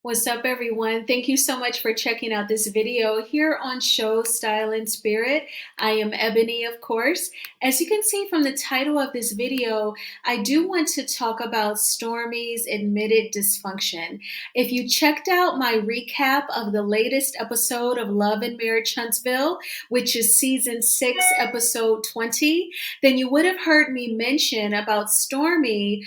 What's up, everyone? Thank you so much for checking out this video here on Show Style and Spirit. I am Ebony, of course. As you can see from the title of this video, I do want to talk about Stormy's admitted dysfunction. If you checked out my recap of the latest episode of Love and Marriage Huntsville, which is season 6, episode 20, then you would have heard me mention about Stormy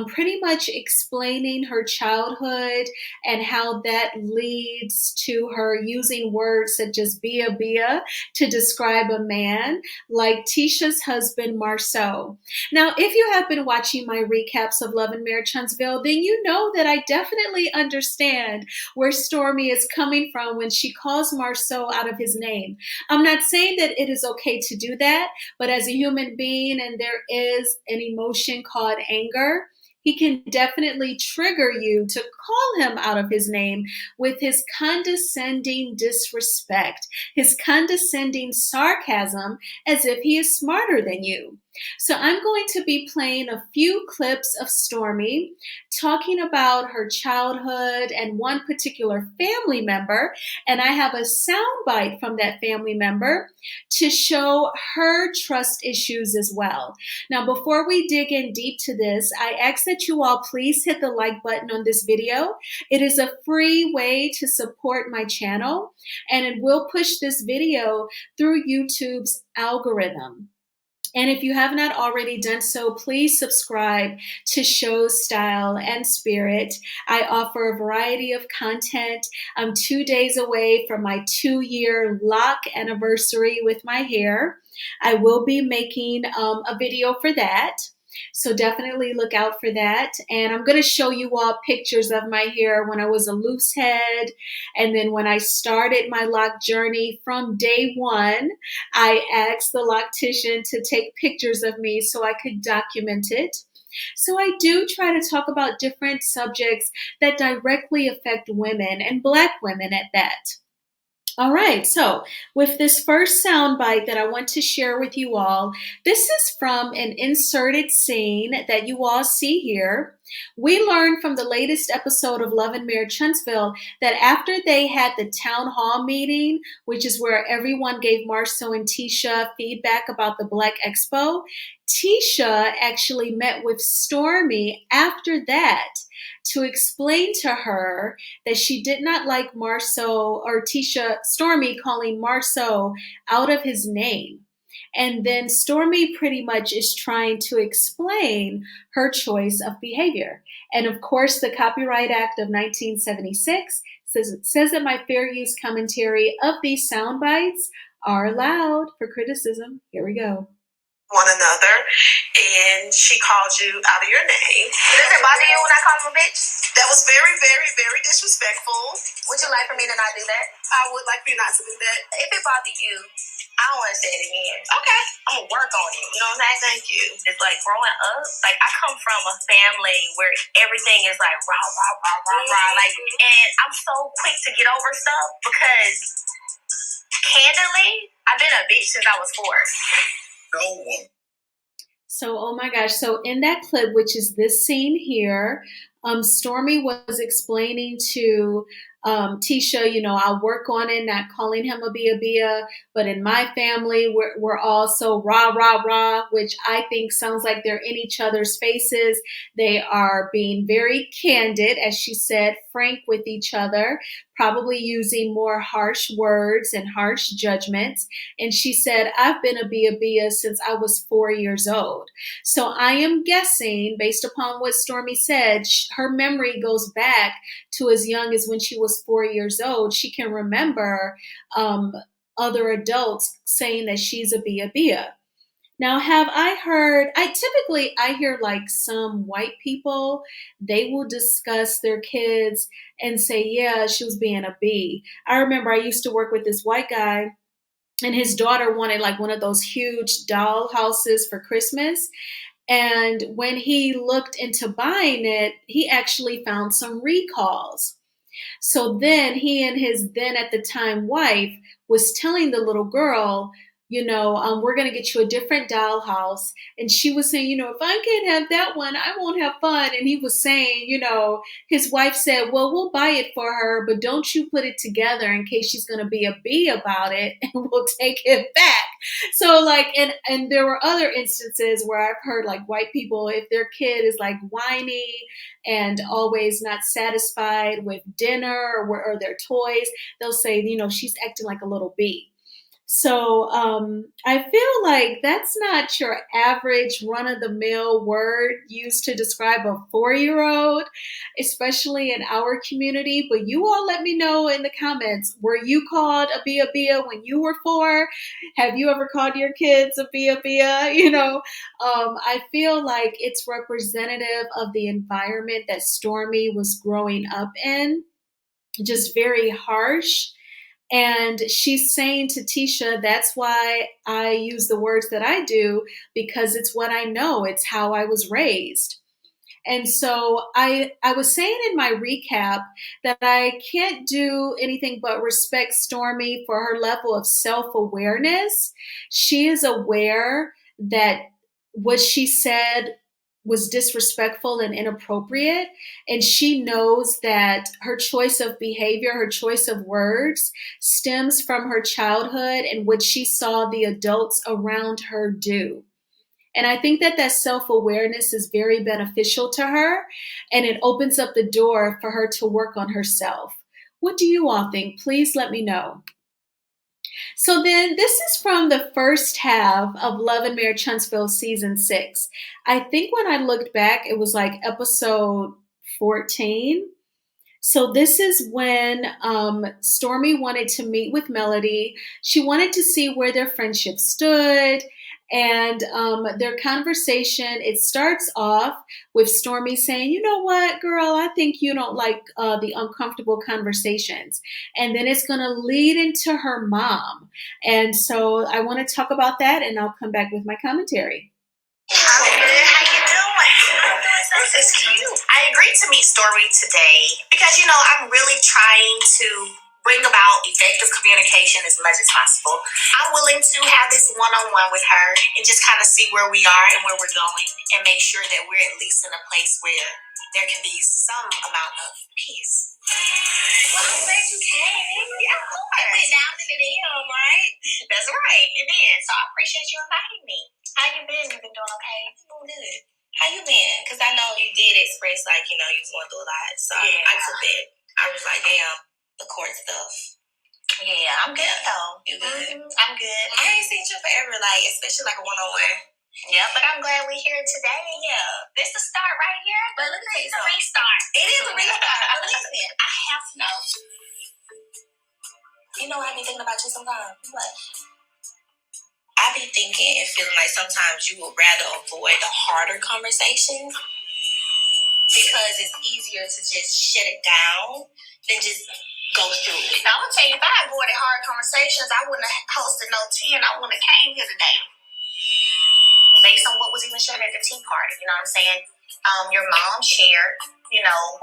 pretty much explaining her childhood and how that leads to her using words such as bia to describe a man, like Tisha's husband, Marceau. Now, if you have been watching my recaps of Love and Marriage Huntsville, then you know that I definitely understand where Stormy is coming from when she calls Marceau out of his name. I'm not saying that it is okay to do that, but as a human being, and there is an emotion called anger, he can definitely trigger you to call him out of his name with his condescending disrespect, his condescending sarcasm, as if he is smarter than you. So I'm going to be playing a few clips of Stormy talking about her childhood and one particular family member, and I have a soundbite from that family member to show her trust issues as well. Now, before we dig in deep to this, I ask that you all please hit the like button on this video. It is a free way to support my channel, and it will push this video through YouTube's algorithm. And if you have not already done so, please subscribe to Show Style and Spirit. I offer a variety of content. I'm 2 days away from my 2-year lock anniversary with my hair. I will be making a video for that. So definitely look out for that. And I'm going to show you all pictures of my hair when I was a loose head. And then when I started my lock journey from day one, I asked the loctician to take pictures of me so I could document it. So I do try to talk about different subjects that directly affect women, and Black women at that. All right, so with this first soundbite that I want to share with you all, this is from an inserted scene that you all see here. We learned from the latest episode of Love and Marriage Huntsville that after they had the town hall meeting, which is where everyone gave Marceau and Tisha feedback about the Black Expo, Tisha actually met with Stormy after that to explain to her that she did not like Marceau or Stormy calling Marceau out of his name. And then Stormy pretty much is trying to explain her choice of behavior. And of course, the Copyright Act of 1976 says that my fair use commentary of these sound bites are allowed for criticism. Here we go. One another, and she called you out of your name. Does it bother you when I call him a bitch? That was very, very, very disrespectful. Would you like for me to not do that? I would like for you not to do that. If it bothers you, I don't want to say it again. Okay. I'm going to work on it. You know what I'm saying? Thank you. It's like growing up, like I come from a family where everything is like rah, rah, rah, rah, rah. Like, and I'm so quick to get over stuff because, candidly, I've been a bitch since I was 4. No one. So, oh my gosh. So in that clip, which is this scene here, Stormy was explaining to Tisha, you know, I'll work on it, not calling him a bia, but in my family, we're all so rah, rah, rah, which I think sounds like they're in each other's faces. They are being very candid, as she said, frank with each other, probably using more harsh words and harsh judgments. And she said, I've been a bia since I was 4 years old. So I am guessing, based upon what Stormy said, her memory goes back to as young as when she was 4 years old. She can remember other adults saying that she's a bia. Now, have I heard, I hear like some white people, they will discuss their kids and say, yeah, she was being a B. I remember I used to work with this white guy, and his daughter wanted like one of those huge doll houses for Christmas. And when he looked into buying it, he actually found some recalls. So then he and his then at the time wife was telling the little girl, we're going to get you a different dollhouse. And she was saying, if I can't have that one, I won't have fun. And he was saying, his wife said, well, we'll buy it for her, but don't you put it together in case she's going to be a bee about it, and we'll take it back. So like, and there were other instances where I've heard like white people, if their kid is like whiny and always not satisfied with dinner or their toys, they'll say, she's acting like a little bee. So I feel like that's not your average run of the mill word used to describe a 4-year-old, especially in our community. But you all let me know in the comments, were you called a bia when you were 4? Have you ever called your kids a bia? I feel like it's representative of the environment that Stormy was growing up in, just very harsh. And she's saying to Tisha, that's why I use the words that I do, because it's what I know. It's how I was raised. And so I was saying in my recap that I can't do anything but respect Stormy for her level of self-awareness. She is aware that what she said was disrespectful and inappropriate. And she knows that her choice of behavior, her choice of words stems from her childhood and what she saw the adults around her do. And I think that self-awareness is very beneficial to her, and it opens up the door for her to work on herself. What do you all think? Please let me know. So then this is from the first half of Love and Marriage Huntsville season 6. I think when I looked back, it was like episode 14. So this is when Stormy wanted to meet with Melody. She wanted to see where their friendship stood. And their conversation, it starts off with Stormy saying, you know what, girl, I think you don't like the uncomfortable conversations. And then it's going to lead into her mom. And so I want to talk about that, and I'll come back with my commentary. I'm good. How you doing? This is cute. I agreed to meet Stormy today because, I'm really trying to bring about effective communication as much as possible. I'm willing to have this one-on-one with her and just kind of see where we are and where we're going and make sure that we're at least in a place where there can be some amount of peace. Well, I'm glad you came. Yeah, of course. I went down in the DM, right? That's right. It did. So I appreciate you inviting me. How you been? You been doing okay? I'm doing good. How you been? Because I know you did express, like, you was going through a lot. So yeah. I took that. I was like, damn, the court stuff. Yeah, I'm good though. You good? I'm good. I ain't seen you forever, like, especially like a one-on-one. Yeah, but I'm glad we're here today. Yeah. This is the start right here. But let me tell you It's a something. restart. It is a restart. But listen, I have to know. You know what I be thinking about you sometimes? What? I be thinking and feeling like sometimes you would rather avoid the harder conversations because it's easier to just shut it down than just go through it. Now, I'm going to tell you, if I avoided hard conversations, I wouldn't have hosted no tea and I wouldn't have came here today. Based on what was even shared at the tea party, you know what I'm saying? Your mom shared,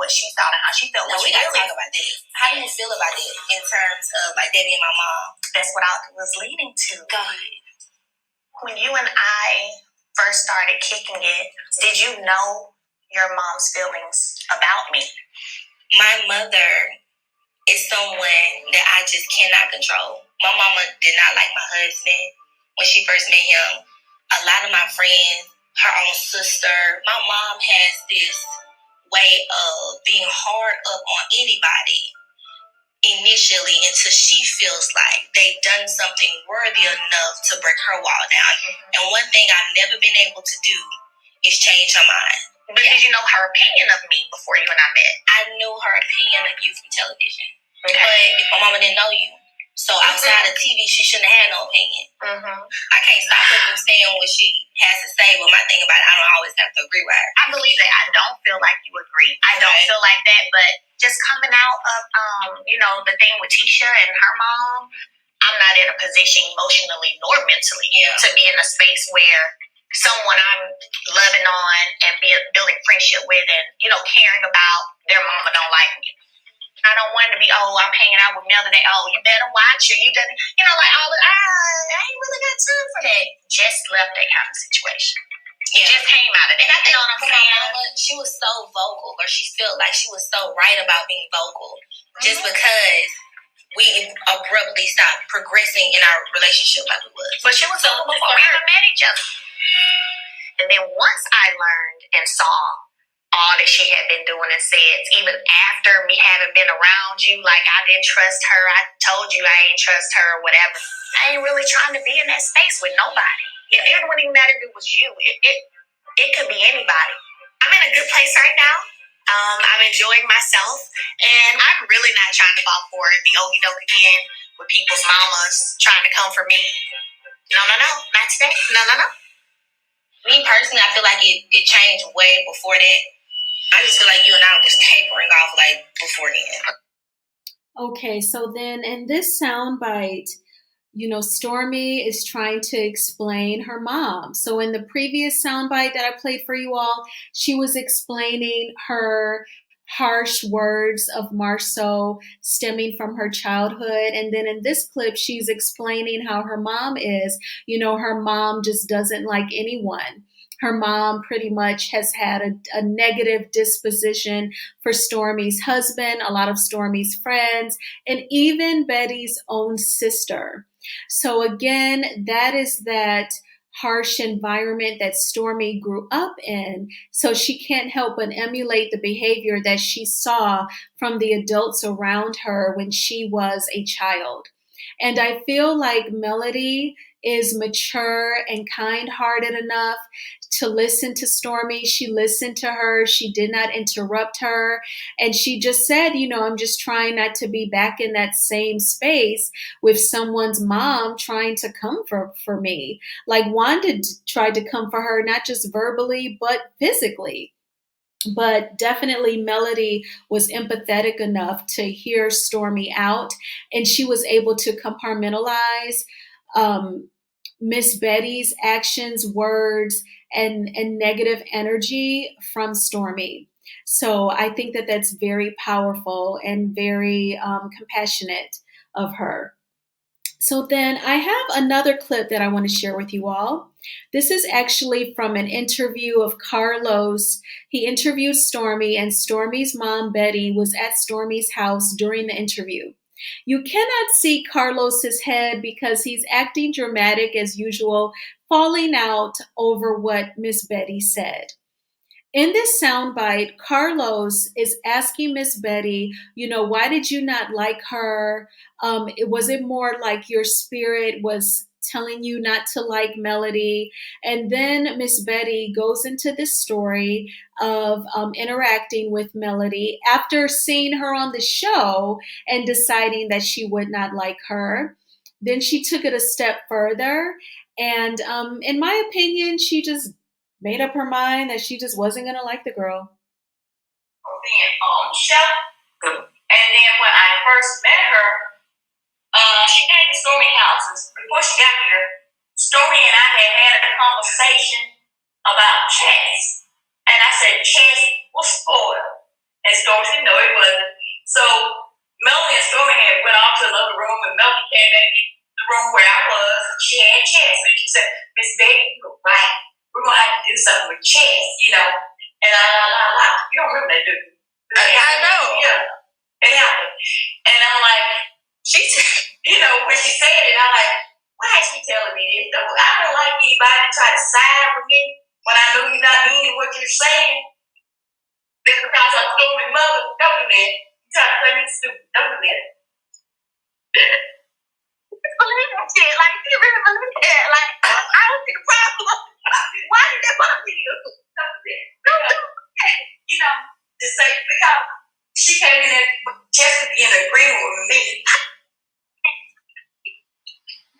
what she thought and how she felt. No, we got to talk about that. How do you feel about that in terms of, like, Debbie and my mom? That's what I was leading to. Go ahead. When you and I first started kicking it, did you know your mom's feelings about me? My mother is someone that I just cannot control. My mama did not like my husband when she first met him. A lot of my friends, her own sister, my mom has this way of being hard up on anybody initially until she feels like they've done something worthy enough to break her wall down. And one thing I've never been able to do is change her mind. But did you know her opinion of me before you and I met? I knew her opinion of you from television. Okay. But my mama didn't know you. So outside of TV, she shouldn't have had no opinion. I can't stop her from saying what she has to say, but my thing about it, I don't always have to agree with her. I believe that. I don't feel like you agree. I don't feel like that, but just coming out of, the thing with Tisha and her mom, I'm not in a position emotionally nor mentally to be in a space where someone I'm loving on and building friendship with and, caring about, their mama don't like me. I don't want to be, oh, I'm hanging out with Mel today. Oh, you better watch her. You better, like all of, I ain't really got time for that. Just left that kind of situation. Yeah. Just came out of that. And I think for my mama, she was so vocal, or she felt like she was so right about being vocal, just because we abruptly stopped progressing in our relationship like we was. But she was vocal before we ever met each other. And then once I learned and saw all that she had been doing and said, even after me having been around you, like I didn't trust her, I told you I ain't trust her or whatever. I ain't really trying to be in that space with nobody. It wouldn't even matter if it was you. It could be anybody. I'm in a good place right now. I'm enjoying myself, and I'm really not trying to fall for the okie doke again with people's mamas trying to come for me. No, not today. No. Me personally, I feel like it changed way before that. I just feel like you and I was tapering off like before then. Okay, so then in this soundbite, Stormy is trying to explain her mom. So in the previous soundbite that I played for you all, she was explaining her harsh words of Marceau stemming from her childhood. And then in this clip, she's explaining how her mom is. Her mom just doesn't like anyone. Her mom pretty much has had a negative disposition for Stormy's husband, a lot of Stormy's friends, and even Betty's own sister. So again, that is that harsh environment that Stormy grew up in. So she can't help but emulate the behavior that she saw from the adults around her when she was a child. And I feel like Melody is mature and kind-hearted enough to listen to Stormy. She listened to her. She did not interrupt her. And she just said, I'm just trying not to be back in that same space with someone's mom trying to come for me. Like Wanda tried to come for her, not just verbally, but physically. But definitely Melody was empathetic enough to hear Stormy out, and she was able to compartmentalize Miss Betty's actions, words, and negative energy from Stormy. So I think that that's very powerful and very compassionate of her. So then I have another clip that I want to share with you all. This is actually from an interview of Carlos. He interviewed Stormy, and Stormy's mom, Betty, was at Stormy's house during the interview. You cannot see Carlos's head because he's acting dramatic as usual, falling out over what Miss Betty said. In this soundbite, Carlos is asking Miss Betty, why did you not like her? Was it more like your spirit was telling you not to like Melody? And then Miss Betty goes into this story of interacting with Melody after seeing her on the show and deciding that she would not like her. Then she took it a step further. And in my opinion, she just made up her mind that she just wasn't going to like the girl. Being on the show. And then when I first met her, she came to Stormy houses. Before she got here, Stormy and I had a conversation about chess. And I said, chess was spoiled. And Stormy said, no, it wasn't. So Melanie and Stormy had went off to another room, and Melanie came back in the room where I was. She had chess. And she said, Miss Betty, you were right. We're going to have to do something with chess, And you don't remember that, do you? I know. Yeah, it happened. And I'm like, when she said it, I'm like, why is she telling me this? I don't like anybody to try to side with me when I know you're not meaning what you're saying. Just because I'm Stormy's mother, don't do that. You try to play me stupid, don't do that. Believe that shit. Like, you really believe that? Like, I don't see the problem. Why did that bother you? Don't do that. To say, because she came in there just to be in agreement with me.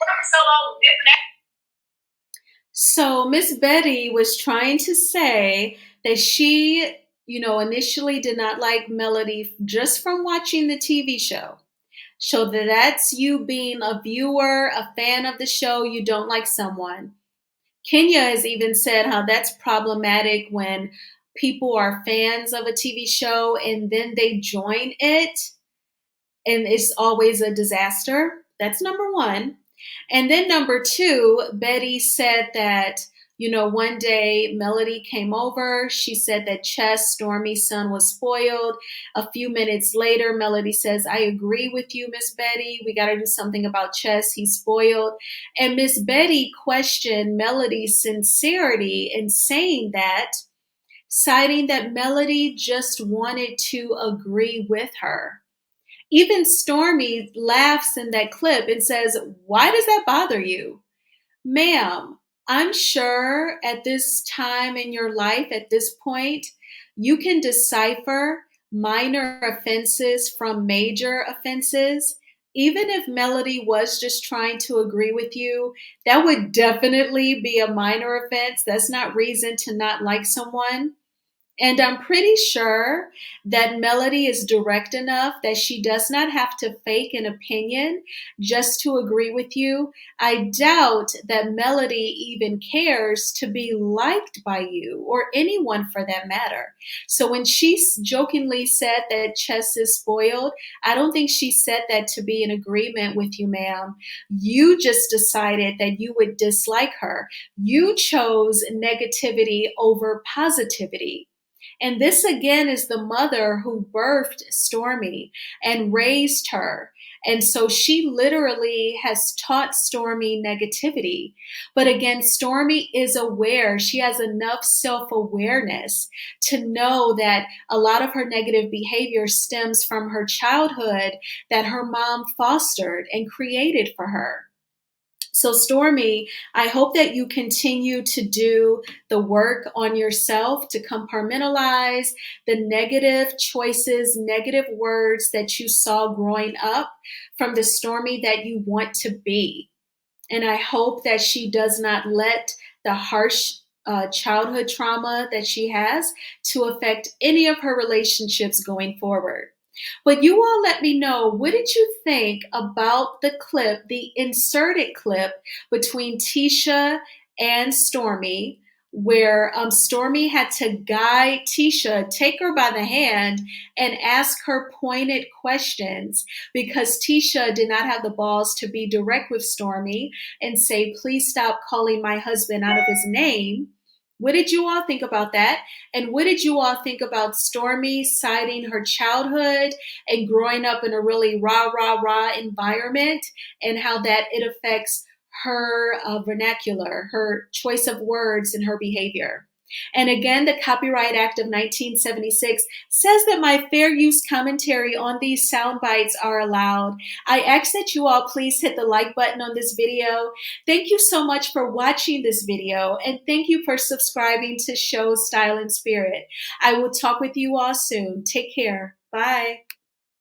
So long, different. So Miss Betty was trying to say that she, initially did not like Melody just from watching the TV show. So that's you being a viewer, a fan of the show, you don't like someone. Kenya has even said how that's problematic when people are fans of a TV show and then they join it and it's always a disaster. That's number one. And then number two, Betty said that, one day Melody came over. She said that Chess, Stormy's son, was spoiled. A few minutes later, Melody says, I agree with you, Miss Betty. We got to do something about Chess. He's spoiled. And Miss Betty questioned Melody's sincerity in saying that, citing that Melody just wanted to agree with her. Even Stormy laughs in that clip and says, why does that bother you? Ma'am, I'm sure at this time in your life, at this point, you can decipher minor offenses from major offenses. Even if Melody was just trying to agree with you, that would definitely be a minor offense. That's not reason to not like someone. And I'm pretty sure that Melody is direct enough that she does not have to fake an opinion just to agree with you. I doubt that Melody even cares to be liked by you or anyone for that matter. So when she jokingly said that Chess is spoiled, I don't think she said that to be in agreement with you, ma'am. You just decided that you would dislike her. You chose negativity over positivity. And this again is the mother who birthed Stormy and raised her. And so she literally has taught Stormy negativity. But again, Stormy is aware. She has enough self-awareness to know that a lot of her negative behavior stems from her childhood that her mom fostered and created for her. So, Stormy, I hope that you continue to do the work on yourself to compartmentalize the negative choices, negative words that you saw growing up from the Stormy that you want to be. And I hope that she does not let the harsh childhood trauma that she has to affect any of her relationships going forward. But you all let me know, what did you think about the clip, the inserted clip between Tisha and Stormy, where Stormy had to guide Tisha, take her by the hand, and ask her pointed questions because Tisha did not have the balls to be direct with Stormy and say, please stop calling my husband out of his name. What did you all think about that? And what did you all think about Stormy citing her childhood and growing up in a really rah, rah, rah environment and how that it affects her vernacular, her choice of words, and her behavior? And again, the Copyright Act of 1976 says that my fair use commentary on these sound bites are allowed. I ask that you all please hit the like button on this video. Thank you so much for watching this video, and thank you for subscribing to Show Style and Spirit. I will talk with you all soon. Take care. Bye.